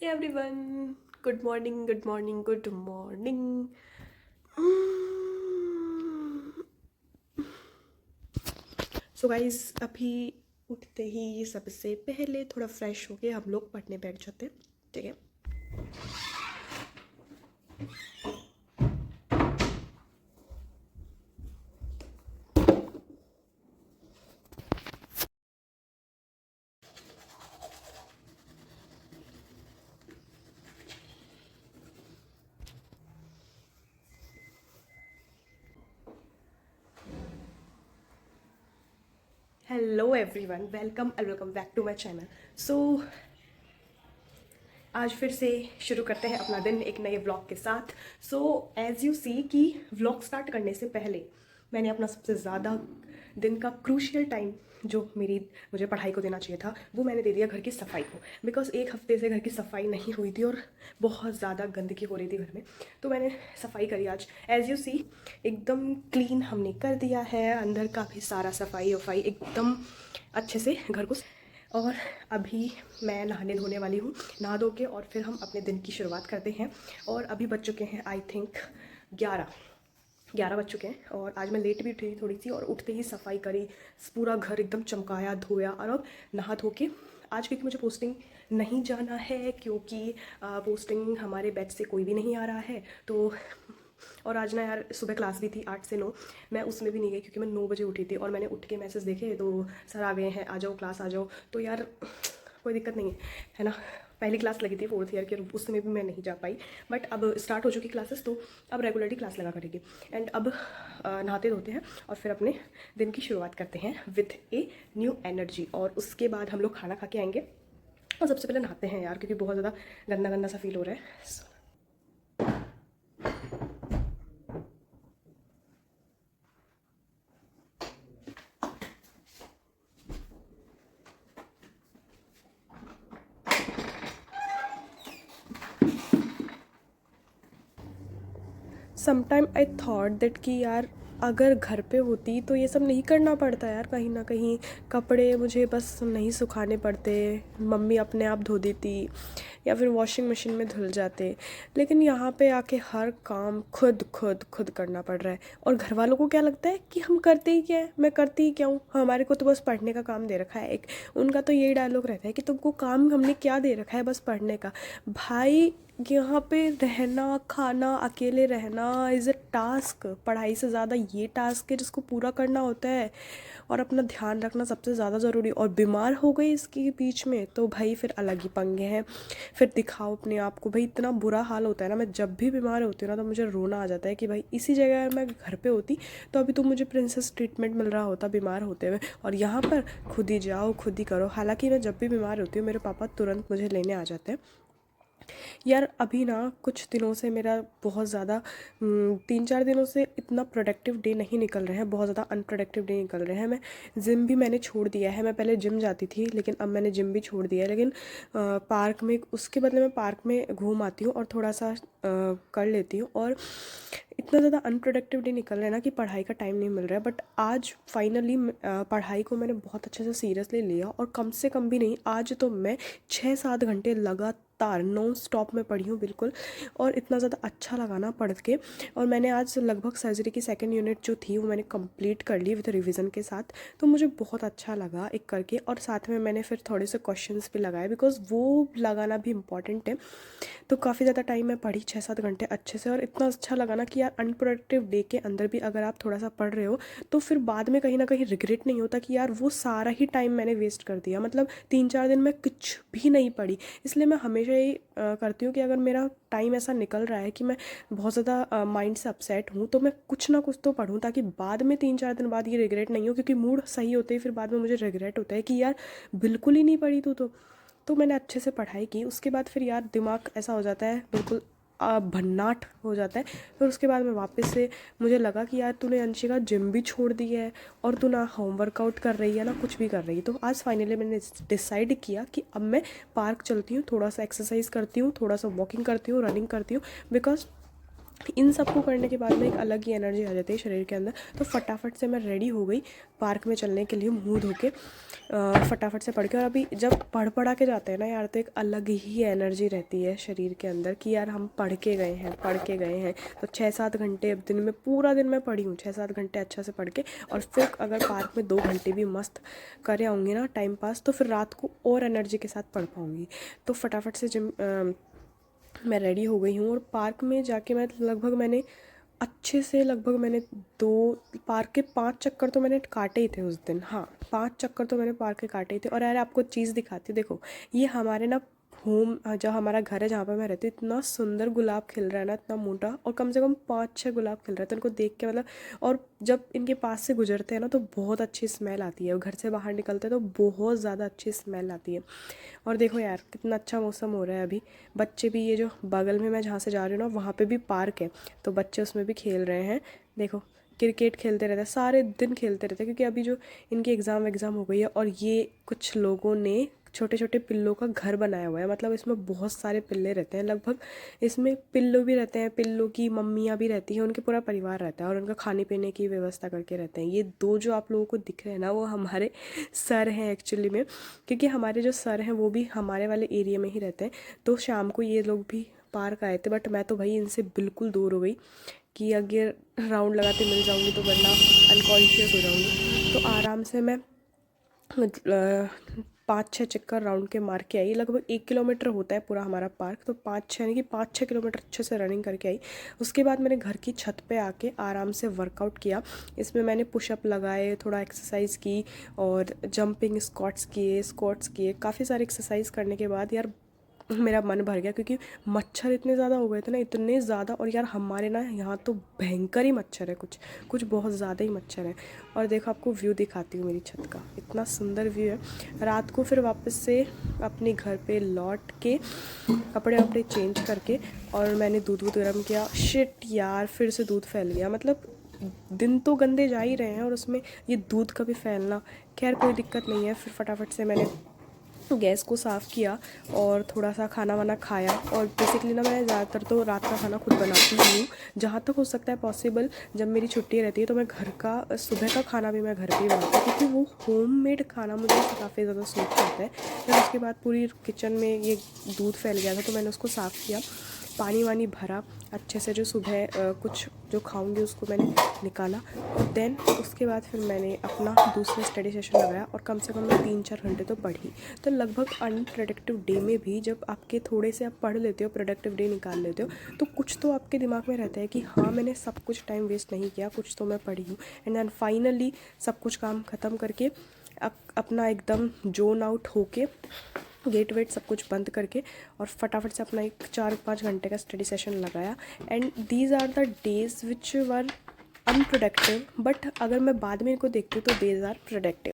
Hey everyone, good morning, good morning, good morning. So guys अभी उठते ही सबसे पहले थोड़ा फ्रेश होके हम लोग पढ़ने बैठ जाते हैं, ठीक है। Hello everyone, welcome and welcome back to my channel. So आज फिर से शुरू करते हैं अपना दिन एक नए व्लॉग के साथ। सो एज़ यू सी कि व्लॉग स्टार्ट करने से पहले मैंने अपना सबसे ज़्यादा दिन का क्रूशियल टाइम जो मुझे पढ़ाई को देना चाहिए था वो मैंने दे दिया घर की सफाई को। बिकॉज एक हफ्ते से घर की सफाई नहीं हुई थी और बहुत ज़्यादा गंदगी हो रही थी घर में, तो मैंने सफाई करी आज। एज़ यू सी एकदम क्लीन हमने कर दिया है, अंदर का भी सारा सफाई वफाई एकदम अच्छे से घर को। और अभी मैं नहाने धोने वाली हूँ, नहा धो के और फिर हम अपने दिन की शुरुआत करते हैं। और अभी बज चुके हैं आई थिंक 11 बज चुके हैं और आज मैं लेट भी उठी थोड़ी सी, और उठते ही सफाई करी, पूरा घर एकदम चमकाया धोया। और अब नहा धो के आज, क्योंकि मुझे पोस्टिंग नहीं जाना है, क्योंकि पोस्टिंग हमारे बैच से कोई भी नहीं आ रहा है, तो और आज ना यार सुबह क्लास भी थी 8 से 9, मैं उसमें भी नहीं गई क्योंकि मैं 9 बजे उठी थी। और मैंने उठ के मैसेज देखे तो सर आ गए हैं, आ जाओ क्लास आ जाओ। तो यार कोई दिक्कत नहीं है ना। पहली क्लास लगी थी 4th ईयर की, उसमें भी मैं नहीं जा पाई, बट अब स्टार्ट हो चुकी क्लासेस, तो अब रेगुलरली क्लास लगा करेगी। एंड अब नहाते धोते हैं और फिर अपने दिन की शुरुआत करते हैं विथ ए न्यू एनर्जी। और उसके बाद हम लोग खाना खा के आएंगे। और सबसे पहले नहाते हैं यार, क्योंकि बहुत ज़्यादा गंदा गंदा सा फील हो रहा है। समटाइम आई थॉट दैट कि यार अगर घर पे होती तो ये सब नहीं करना पड़ता यार, कहीं ना कहीं कपड़े मुझे बस नहीं सुखाने पड़ते, मम्मी अपने आप धो देती या फिर वॉशिंग मशीन में धुल जाते। लेकिन यहाँ पे आके हर काम खुद खुद खुद करना पड़ रहा है। और घर वालों को क्या लगता है कि हम करते ही क्या है, मैं करती ही क्या हूँ, हमारे को तो बस पढ़ने का काम दे रखा है। एक उनका तो यही डायलॉग रहता है कि तुमको काम हमने क्या दे रखा है, बस पढ़ने का। भाई यहाँ पे रहना खाना अकेले रहना इज़ अ टास्क, पढ़ाई से ज़्यादा ये टास्क है जिसको पूरा करना होता है। और अपना ध्यान रखना सबसे ज़्यादा ज़रूरी। और बीमार हो गई इसके बीच में तो भाई फिर अलग ही पंगे हैं। फिर दिखाओ अपने आप को, भाई इतना बुरा हाल होता है ना। मैं जब भी बीमार होती हूँ ना तो मुझे रोना आ जाता है कि भाई इसी जगह मैं घर पे होती तो अभी तो मुझे प्रिंसेस ट्रीटमेंट मिल रहा होता बीमार होते हुए, और यहाँ पर खुद ही जाओ खुद ही करो। हालांकि मैं जब भी बीमार होती हूँ मेरे पापा तुरंत मुझे लेने आ जाते हैं। यार अभी ना कुछ दिनों से मेरा बहुत ज़्यादा 3-4 दिनों से इतना प्रोडक्टिव डे नहीं निकल रहे हैं, बहुत ज़्यादा अनप्रोडक्टिव डे निकल रहे हैं। मैं जिम भी मैंने छोड़ दिया है। मैं पहले जिम जाती थी लेकिन अब मैंने जिम भी छोड़ दिया है। लेकिन पार्क में, उसके बदले मैं पार्क में घूम आती हूँ और थोड़ा सा कर लेती हूँ। और इतना ज़्यादा अनप्रोडक्टिव डे निकल रहा है ना कि पढ़ाई का टाइम नहीं मिल रहा है। बट आज फाइनली पढ़ाई को मैंने बहुत अच्छे से सीरियसली लिया, और कम से कम भी नहीं, आज तो मैं 6-7 घंटे लगातार नॉन स्टॉप में पढ़ी हूँ बिल्कुल। और इतना ज़्यादा अच्छा लगा ना पढ़ के। और मैंने आज लगभग सर्जरी की सेकेंड यूनिट जो थी वो मैंने कंप्लीट कर ली विद रिवीजन के साथ, तो मुझे बहुत अच्छा लगा एक करके। और साथ में मैंने फिर थोड़े से क्वेश्चंस भी लगाए, बिकॉज वो लगाना भी इम्पॉर्टेंट है। तो काफ़ी ज़्यादा टाइम मैं पढ़ी, 6-7 घंटे अच्छे से। और इतना अच्छा लगा ना कि यार अनप्रोडक्टिव डे के अंदर भी अगर आप थोड़ा सा पढ़ रहे हो तो फिर बाद में कहीं ना कहीं रिग्रेट नहीं होता कि यार वो सारा ही टाइम मैंने वेस्ट कर दिया। मतलब 3-4 दिन में कुछ भी नहीं पढ़ी। इसलिए मैं हमेशा ही करती हूँ कि अगर मेरा टाइम ऐसा निकल रहा है कि मैं बहुत ज़्यादा माइंड से अपसेट हूँ तो मैं कुछ ना कुछ तो पढूँ, ताकि बाद में 3-4 दिन बाद ये रिग्रेट नहीं हो। क्योंकि मूड सही होते ही फिर बाद में मुझे रिग्रेट होता है कि यार बिल्कुल ही नहीं पढ़ी तू तो मैंने अच्छे से पढ़ाई की। उसके बाद फिर यार दिमाग ऐसा हो जाता है बिल्कुल भन्नाट हो जाता है। फिर उसके बाद मैं वापस से, मुझे लगा कि यार तूने अंशिका जिम भी छोड़ दी है और तू ना होम वर्कआउट कर रही है ना कुछ भी कर रही है। तो आज फाइनली मैंने डिसाइड किया कि अब मैं पार्क चलती हूँ, थोड़ा सा एक्सरसाइज करती हूँ, थोड़ा सा वॉकिंग करती हूँ, रनिंग करती हूँ। बिकॉज इन सब को करने के बाद में एक अलग ही एनर्जी आ जाती है शरीर के अंदर। तो फटाफट से मैं रेडी हो गई पार्क में चलने के लिए, मुंह धो के फटाफट से पढ़ के। और अभी जब पढ़ा के जाते हैं ना यार, तो एक अलग ही एनर्जी रहती है शरीर के अंदर कि यार हम पढ़ के गए हैं। तो 6-7 घंटे अब दिन में, पूरा दिन मैं पढ़ी हूँ 6-7 घंटे अच्छा से पढ़ के। और फिर अगर पार्क में 2 घंटे भी मस्त करे आऊँगी ना टाइम पास, तो फिर रात को और एनर्जी के साथ पढ़ पाऊँगी। तो फटाफट से मैं रेडी हो गई हूँ और पार्क में जाके मैंने अच्छे से लगभग 2 पार्क के 5 चक्कर तो मैंने काटे ही थे उस दिन। हाँ, 5 चक्कर तो मैंने पार्क के काटे ही थे। और यार आपको चीज़ दिखाती हूँ, देखो ये हमारे ना होम, जहाँ हमारा घर है जहाँ पर मैं रहती हूँ, इतना सुंदर गुलाब खिल रहा है ना, इतना मोटा, और कम से कम 5-6 गुलाब खिल रहे हैं। तो इनको देख के मतलब, और जब इनके पास से गुजरते हैं ना तो बहुत अच्छी स्मेल आती है, और घर से बाहर निकलते हैं तो बहुत ज़्यादा अच्छी स्मेल आती है। और देखो यार कितना अच्छा मौसम हो रहा है अभी। बच्चे भी, ये जो बगल में मैं जहाँ से जा रही हूँ ना, वहाँ पे भी पार्क है, तो बच्चे उसमें भी खेल रहे हैं। देखो क्रिकेट खेलते रहते हैं, सारे दिन खेलते रहते हैं, क्योंकि अभी जो इनकी एग्ज़ाम हो गई है। और ये कुछ लोगों ने छोटे छोटे पिल्लों का घर बनाया हुआ है, मतलब इसमें बहुत सारे पिल्ले रहते हैं, लगभग इसमें पिल्लों भी रहते हैं, पिल्लों की मम्मियाँ भी रहती हैं, उनके पूरा परिवार रहता है, और उनका खाने पीने की व्यवस्था करके रहते हैं। ये 2 जो आप लोगों को दिख रहे हैं ना, वो हमारे सर हैं एक्चुअली में, क्योंकि हमारे जो सर हैं वो भी हमारे वाले एरिया में ही रहते हैं। तो शाम को ये लोग भी पार्क आए थे, बट मैं तो भाई इनसे बिल्कुल दूर हो गई कि अगर राउंड लगाते मिल जाऊंगी तो वरना अनकॉन्शियस हो जाऊंगी। तो आराम से मैं 5-6 चक्कर राउंड के मार के आई। लगभग 1 किलोमीटर होता है पूरा हमारा पार्क, तो 5-6 यानी कि 5-6 किलोमीटर अच्छे से रनिंग करके आई। उसके बाद मैंने घर की छत पे आके आराम से वर्कआउट किया। इसमें मैंने पुशअप लगाए, थोड़ा एक्सरसाइज की, और जंपिंग स्क्वाट्स किए, काफ़ी सारी एक्सरसाइज करने के बाद यार मेरा मन भर गया, क्योंकि मच्छर इतने ज़्यादा हो गए थे ना, इतने ज़्यादा। और यार हमारे ना यहाँ तो भयंकर ही मच्छर है, कुछ कुछ बहुत ज़्यादा ही मच्छर है। और देखो आपको व्यू दिखाती हूँ मेरी छत का, इतना सुंदर व्यू है। रात को फिर वापस से अपने घर पे लौट के कपड़े वपड़े चेंज करके, और मैंने दूध गर्म किया। शिट यार, फिर से दूध फैल गया। मतलब दिन तो गंदे जा ही रहे हैं, और उसमें ये दूध का भी फैलना। खैर कोई दिक्कत नहीं है। फिर फटाफट से मैंने गैस को साफ़ किया और थोड़ा सा खाना वाना खाया। और बेसिकली ना मैं ज़्यादातर तो रात का खाना खुद बनाती ही हूँ, जहाँ तक हो सकता है पॉसिबल। जब मेरी छुट्टी रहती है तो मैं घर का सुबह का खाना भी मैं घर पे ही बनाती हूँ, क्योंकि वो होममेड खाना मुझे काफ़ी ज़्यादा सूट करता है। फिर उसके बाद पूरी किचन में ये दूध फैल गया था, तो मैंने उसको साफ़ किया, पानी वानी भरा अच्छे से। जो सुबह कुछ जो खाऊंगी उसको मैंने निकाला, और देन उसके बाद फिर मैंने अपना दूसरा स्टडी सेशन लगाया, और कम से कम मैं 3-4 घंटे तो पढ़ी। तो लगभग अनप्रोडक्टिव डे में भी जब आपके थोड़े से आप पढ़ लेते हो, प्रोडक्टिव डे निकाल लेते हो, तो कुछ तो आपके दिमाग में रहता है कि हाँ मैंने सब कुछ टाइम वेस्ट नहीं किया, कुछ तो मैं पढ़ी हूँ। एंड देन फाइनली सब कुछ काम ख़त्म करके अपना एकदम जोन आउट होके, गेट वेट सब कुछ बंद करके, और फटाफट से अपना एक 4-5 घंटे का स्टडी सेशन लगाया। And these are the days which were unproductive, but अगर मैं बाद में इनको देखती हूँ तो डेज आर प्रोडक्टिव।